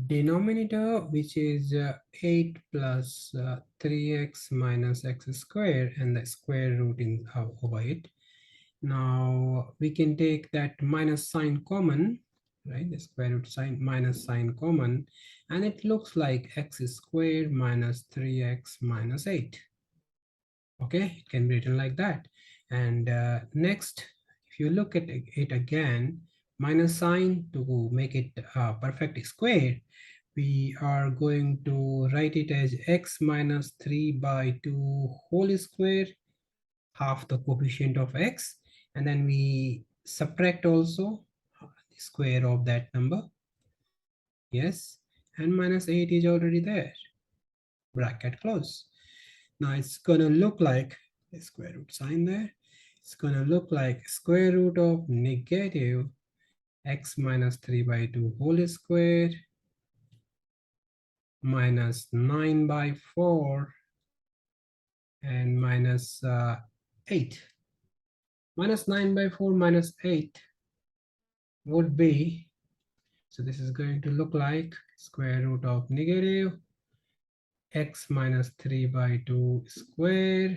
denominator, which is 8 plus 3x minus x squared, and the square root in over it. Now we can take that minus sign common, right? The square root sign minus sign common, and it looks like x squared minus 3x minus 8. Okay, it can be written like that. And next, if you look at it again, minus sign to make it perfect square, we are going to write it as x minus 3 by 2 whole square, half the coefficient of x, and then we subtract also the square of that number. Yes, and minus 8 is already there, bracket close. Now it's gonna look like a square root sign there. It's gonna look like square root of negative x minus 3 by 2 whole square minus 9 by 4 and minus 8. Minus 9 by 4 minus 8 would be, so this is going to look like square root of negative x minus 3 by 2 square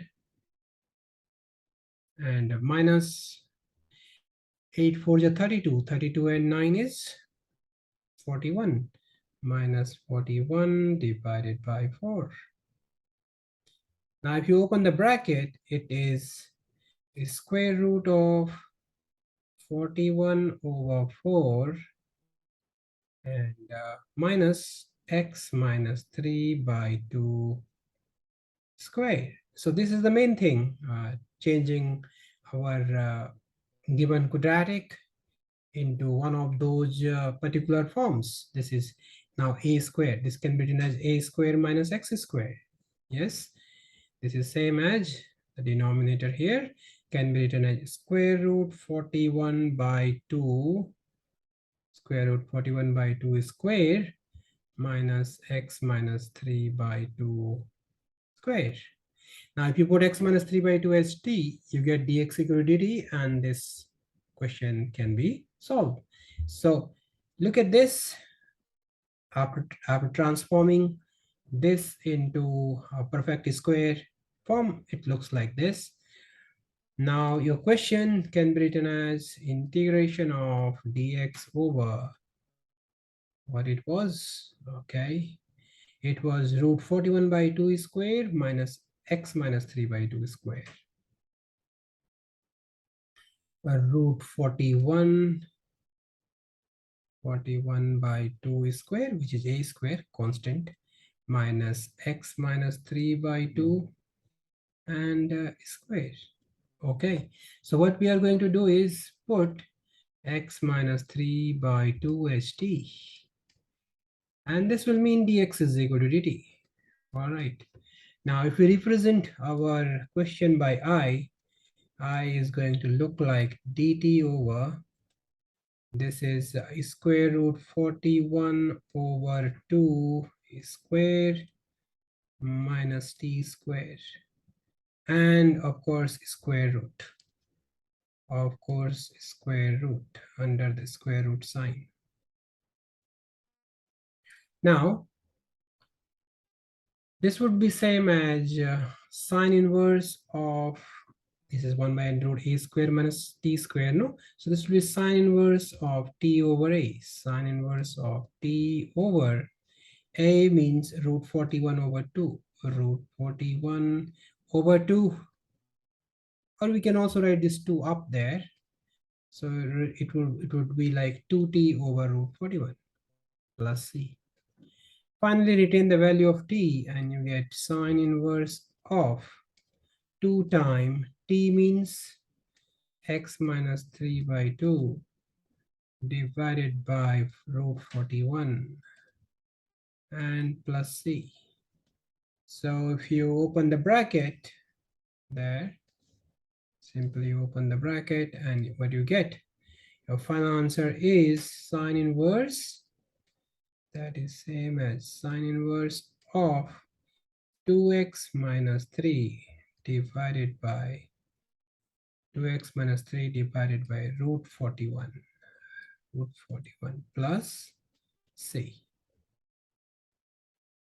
and minus 8 4 is 32. 32 and 9 is 41 minus 41 divided by 4. Now if you open the bracket, it is a square root of 41 over 4 and minus x minus 3 by 2 square. So this is the main thing, changing our given quadratic into one of those particular forms. This is now a square. This can be written as a square minus x square. Yes, this is same as the denominator here can be written as square root 41 by 2 square root 41 by 2 square minus x minus 3 by 2 square. Now if you put x minus 3 by 2 as t, you get dx equal to dt, and this question can be solved. So look at this. After transforming this into a perfect square form, it looks like this. Now your question can be written as integration of dx over what it was. Okay, it was root 41 by 2 square minus x minus 3 by 2 square. Root 41 by 2 square, which is a square constant, minus x minus 3 by 2 and square. Okay, so what we are going to do is put x minus 3 by 2 as t, and this will mean dx is equal to dt. All right, now if we represent our question by I is going to look like dt over, this is square root 41 over 2 square minus t square, and of course square root, of course square root under the square root sign. Now this would be same as sine inverse of, this is 1 by root a square minus t square, no? So this will be sine inverse of t over a. Sine inverse of t over a means root 41 over 2. Root 41 over 2. Or we can also write this 2 up there. So it would be like 2t over root 41 plus c. Finally retain the value of t and you get sine inverse of 2 times t means x minus 3 by 2 divided by root 41 and plus c. So if you open the bracket there, simply open the bracket, and what you get, your final answer is sine inverse, that is same as sine inverse of 2x minus 3 divided by 2x minus 3 divided by root 41 plus c.